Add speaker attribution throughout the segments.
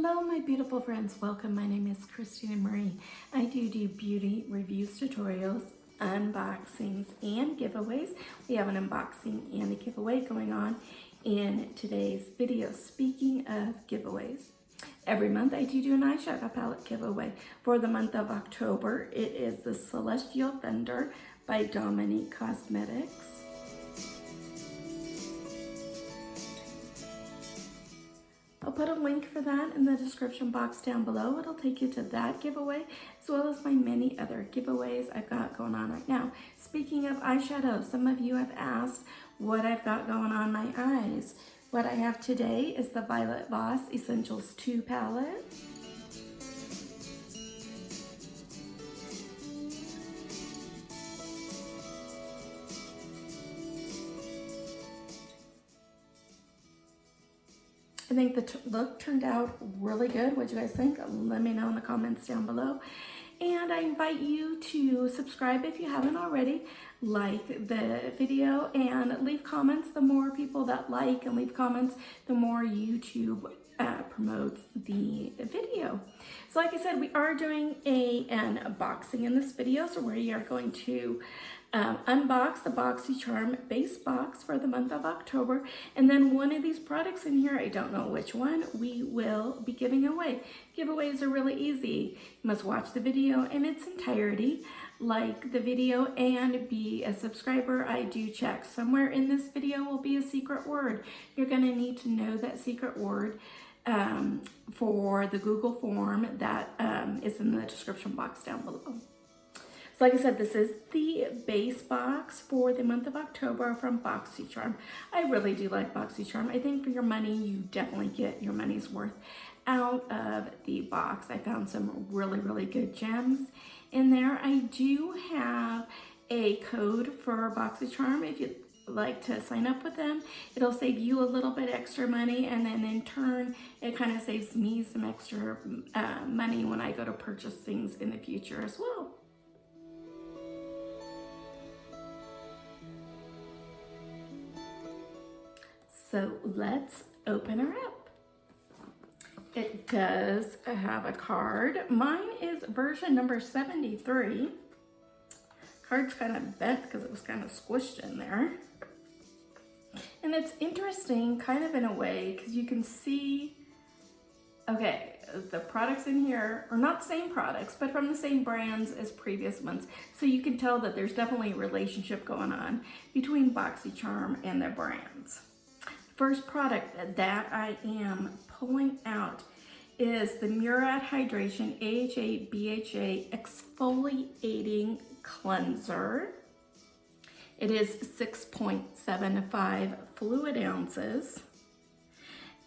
Speaker 1: Hello my beautiful friends, welcome. My name is Christina Marie. I do beauty reviews, tutorials, unboxings, and giveaways. We have an unboxing and a giveaway going on in today's video. Speaking of giveaways, every month I do an eyeshadow palette giveaway. For the month of October, it is the Celestial Thunder by Dominique Cosmetics. I'll put a link for that in the description box down below. It'll take you to that giveaway as well as my many other giveaways I've got going on right now. Speaking of eyeshadow, some of you have asked what I've got going on my eyes. What I have today is the Violet Voss Essentials 2 palette. I think the look turned out really good. What do you guys think? Let me know in the comments down below. And I invite you to subscribe if you haven't already, like the video, and leave comments. The more people that like and leave comments, the more YouTube promotes the video. So like I said, we are doing an unboxing in this video. So we are going to unbox the Boxycharm base box for the month of October, and then one of these products in here, I don't know which one, we will be giving away. Giveaways are really easy. You must watch the video in its entirety, like the video, and be a subscriber. I do check. Somewhere in this video will be a secret word. You're going to need to know that secret word for the Google form that is in the description box down below. So like I said, this is the base box for the month of October from Boxycharm. I really do like Boxycharm. I think for your money, you definitely get your money's worth out of the box. I found some really good gems in there. I do have a code for Boxycharm. If you'd like to sign up with them, it'll save you a little bit extra money, and then in turn, it kind of saves me some extra money when I go to purchase things in the future as well. So let's open her up. It does have a card. Mine is version number 73. Card's kind of bent because it was kind of squished in there. And it's interesting kind of in a way because you can see, okay, the products in here are not the same products, but from the same brands as previous ones. So you can tell that there's definitely a relationship going on between Boxycharm and their brands. First product that I am pulling out is the Murad Hydration AHA BHA Exfoliating Cleanser. It is 6.75 fluid ounces.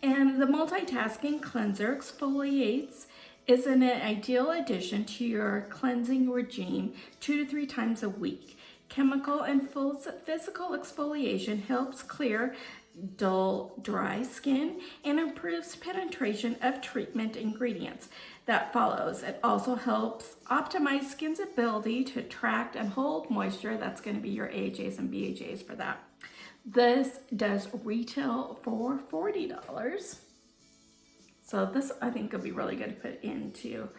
Speaker 1: And the multitasking cleanser exfoliates is an ideal addition to your cleansing regime 2 to 3 times a week. Chemical and physical exfoliation helps clear dull, dry skin and improves penetration of treatment ingredients that follows. It also helps optimize skin's ability to attract and hold moisture. That's going to be your AHAs and BHAs for that. This does retail for $40. So this I think could be really good to put into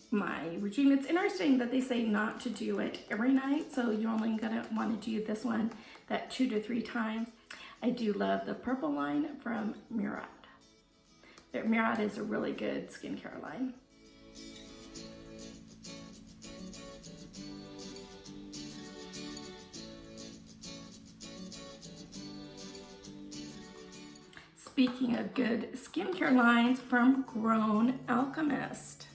Speaker 1: my regime. It's interesting that they say not to do it every night, so you're only gonna want to do this one that 2 to 3 times. I do love the purple line from Murad. Murad is a really good skincare line. Speaking of good skincare lines, from Grown Alchemist.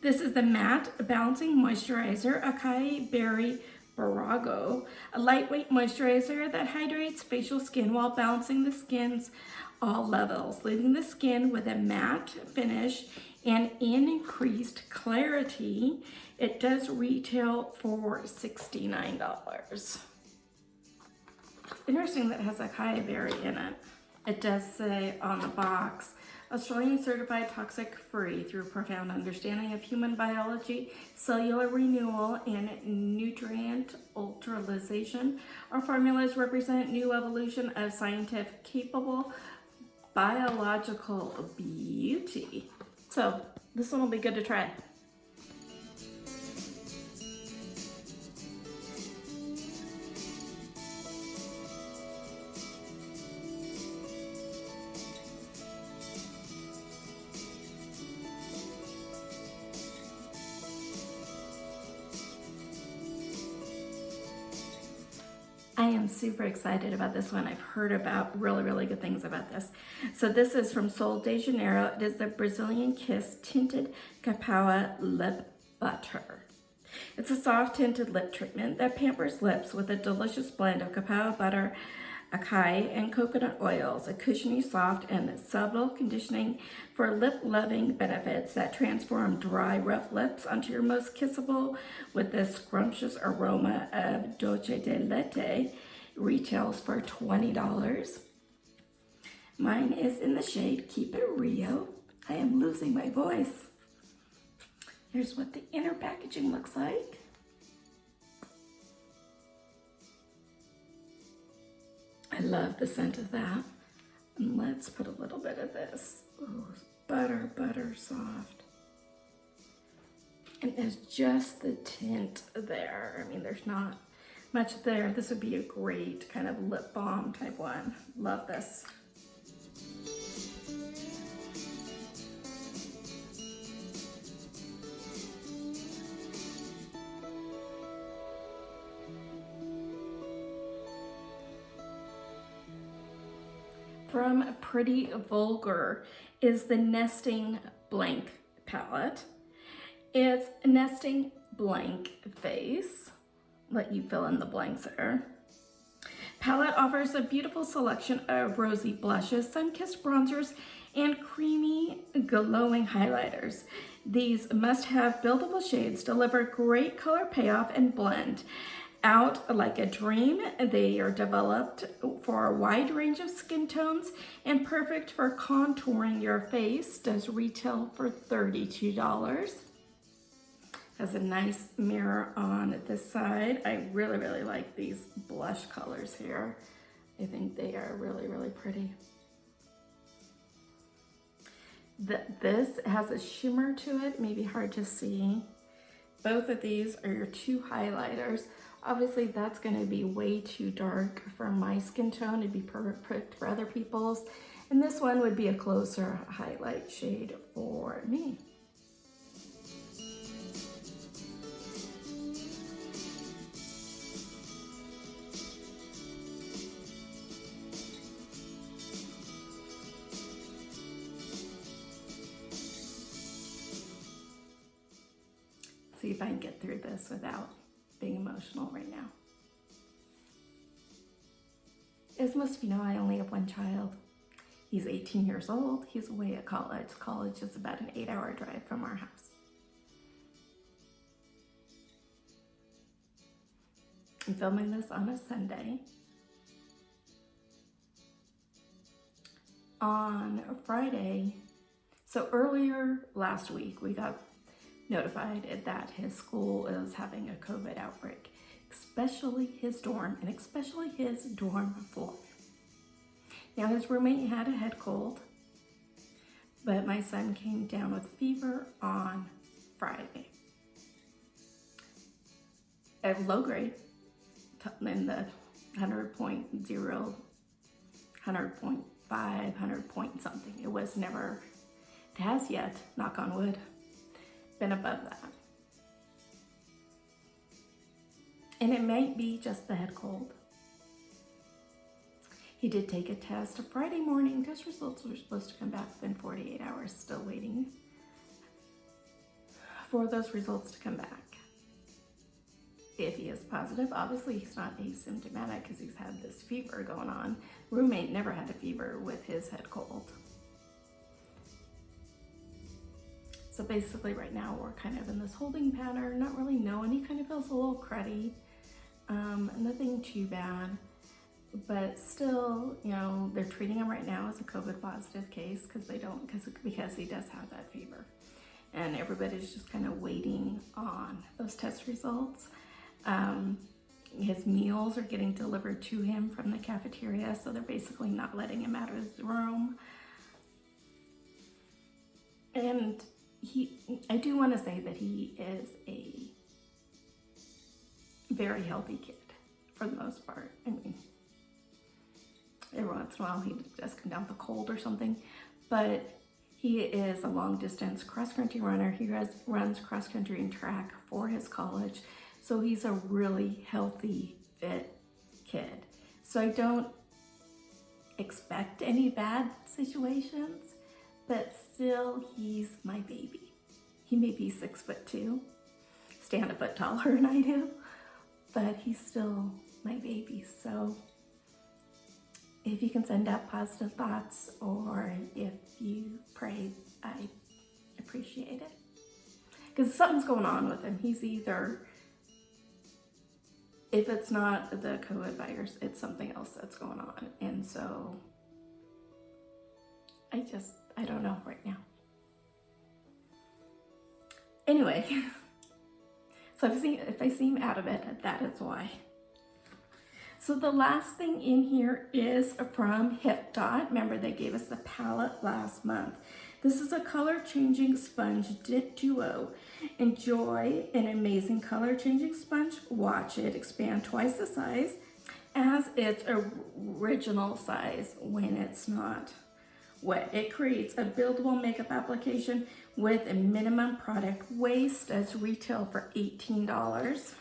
Speaker 1: This is the Matte Balancing Moisturizer Acai Berry Barago, a lightweight moisturizer that hydrates facial skin while balancing the skin's all levels, leaving the skin with a matte finish and increased clarity. It does retail for $69. It's interesting that it has acai berry in it. It does say on the box, Australian certified toxic free through profound understanding of human biology, cellular renewal, and nutrient neutralization. Our formulas represent new evolution of scientific capable Biological Beauty. So this one will be good to try. I am super excited about this one. I've heard about really good things about this. So this is from Sol de Janeiro. It is the Brazilian Kiss Tinted Kapowa Lip Butter. It's a soft tinted lip treatment that pampers lips with a delicious blend of Kapowa butter, acai, and coconut oils, a cushiony, soft, and subtle conditioning for lip-loving benefits that transform dry, rough lips onto your most kissable with the scrumptious aroma of dulce de leche. Retails for $20. Mine is in the shade Keep It Rio. I am losing my voice. Here's what the inner packaging looks like. I love the scent of that. And let's put a little bit of this. Ooh, butter soft. And there's just the tint there. I mean, there's not much there. This would be a great kind of lip balm type one. Love this. From Pretty Vulgar is the Nesting Blank palette. It's Nesting Blank Face. Let you fill in the blanks there. Palette offers a beautiful selection of rosy blushes, sun-kissed bronzers, and creamy, glowing highlighters. These must-have buildable shades deliver great color payoff and blend out like a dream. They are developed for a wide range of skin tones and perfect for contouring your face. Does retail for $32. Has a nice mirror on this side. I really like these blush colors here. I think they are really pretty. This has a shimmer to it, maybe hard to see. Both of these are your two highlighters. Obviously that's gonna be way too dark for my skin tone. It'd be perfect for other people's. And this one would be a closer highlight shade for me. See if I can get through this without being emotional right now. As most of you know, I only have one child. He's 18 years old. He's away at college. College is about an 8-hour drive from our house. I'm filming this on a Sunday. On Friday, so earlier last week, we got notified that his school is having a COVID outbreak, especially his dorm and especially his dorm floor. Now his roommate had a head cold, but my son came down with fever on Friday. At low grade, in the 100.0, 100.5, 100 point something. It was never, it has yet, knock on wood, been above that. And it might be just the head cold. He did take a test Friday morning. Test results were supposed to come back within 48 hours. Still waiting for those results to come back. If he is positive, obviously he's not asymptomatic because he's had this fever going on. Roommate never had a fever with his head cold. So basically right now we're kind of in this holding pattern, not really knowing. He kind of feels a little cruddy. Nothing too bad, but still, you know, they're treating him right now as a COVID positive case because he does have that fever. And everybody's just kind of waiting on those test results. His meals are getting delivered to him from the cafeteria, so they're basically not letting him out of his room. And I do want to say that he is a very healthy kid for the most part. I mean, every once in a while he does come down with a cold or something, but he is a long distance cross-country runner. He runs cross-country and track for his college. So he's a really healthy, fit kid. So I don't expect any bad situations, but still he's my baby. He may be 6'2", stand a foot taller than I do, but he's still my baby. So if you can send out positive thoughts or if you pray, I appreciate it. Because something's going on with him. He's either, if it's not the COVID virus, it's something else that's going on. And so I don't know right now. Anyway, so if I seem out of it, that is why. So the last thing in here is from Hip Dot. Remember, they gave us the palette last month. This is a color changing sponge duo. Enjoy an amazing color changing sponge. Watch it expand twice the size as its original size when it's not wet. It creates a buildable makeup application with a minimum product waste as retail for $18.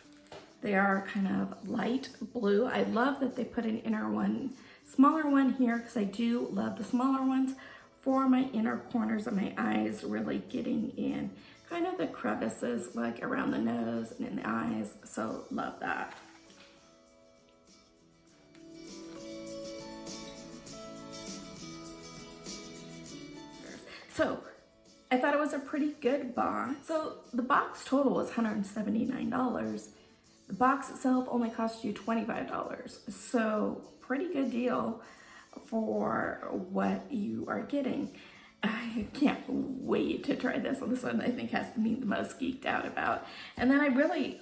Speaker 1: They are kind of light blue. I love that they put an inner one, smaller one here, because I do love the smaller ones for my inner corners of my eyes, really getting in kind of the crevices like around the nose and in the eyes. So love that. So I thought it was a pretty good box. So the box total was $179. The box itself only cost you $25. So pretty good deal for what you are getting. I can't wait to try this. This one I think has me the most geeked out about. And then I really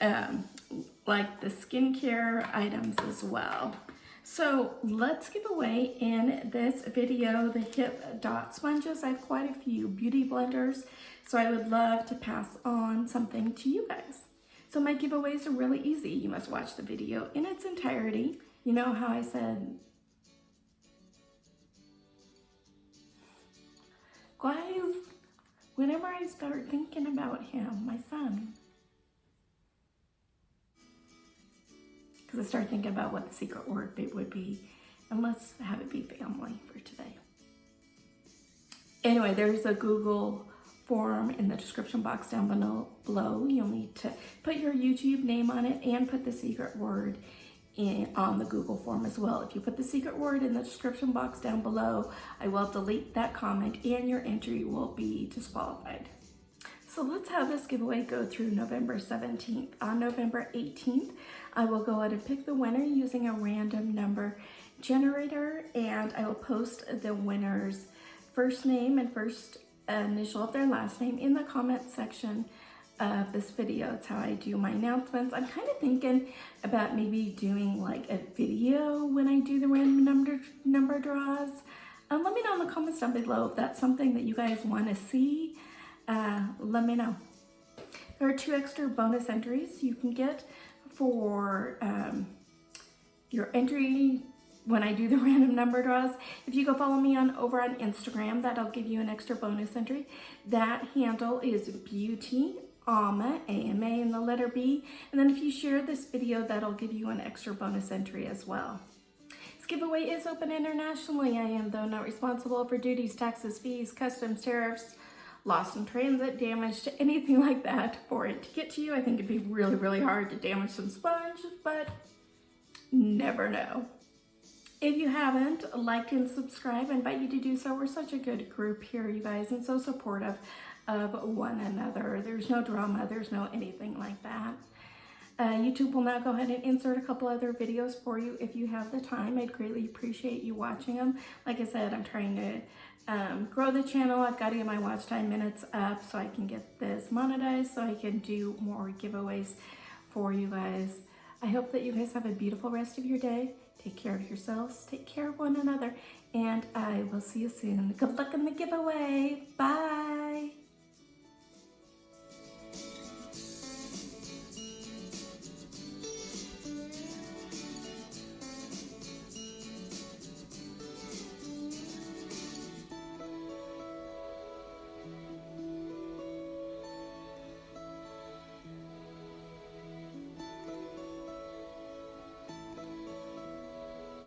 Speaker 1: like the skincare items as well. So let's give away in this video the Hip Dot sponges. I have quite a few beauty blenders, so I would love to pass on something to you guys. So my giveaways are really easy. You must watch the video in its entirety. You know how I said, guys, whenever I start thinking about him, my son, because I start thinking about what the secret word would be, and let's have it be family for today. Anyway, there's a Google form in the description box down below. You'll need to put your YouTube name on it and put the secret word on the Google form as well. If you put the secret word in the description box down below, I will delete that comment and your entry will be disqualified. So let's have this giveaway go through November 17th. On November 18th, I will go ahead and pick the winner using a random number generator, and I will post the winner's first name and first initial of their last name in the comment section of this video. That's how I do my announcements. I'm kind of thinking about maybe doing like a video when I do the random number draws. Let me know in the comments down below if that's something that you guys want to see. Let me know. There are 2 extra bonus entries you can get for your entry when I do the random number draws. If you go follow me over on Instagram, that'll give you an extra bonus entry. That handle is Beauty AMA, AMA and the letter B. And then if you share this video, that'll give you an extra bonus entry as well. This giveaway is open internationally. I am, though, not responsible for duties, taxes, fees, customs, tariffs, lost in transit, damage to anything like that for it to get to you. I think it'd be really, really hard to damage some sponge, but never know. If you haven't liked and subscribed, I invite you to do so. We're such a good group here, you guys, and so supportive of one another. There's no drama, there's no anything like that. YouTube will now go ahead and insert a couple other videos for you if you have the time. I'd greatly appreciate you watching them. Like I said, I'm trying to grow the channel. I've got to get my watch time minutes up so I can get this monetized so I can do more giveaways for you guys. I hope that you guys have a beautiful rest of your day. Take care of yourselves, take care of one another, and I will see you soon. Good luck in the giveaway. Bye.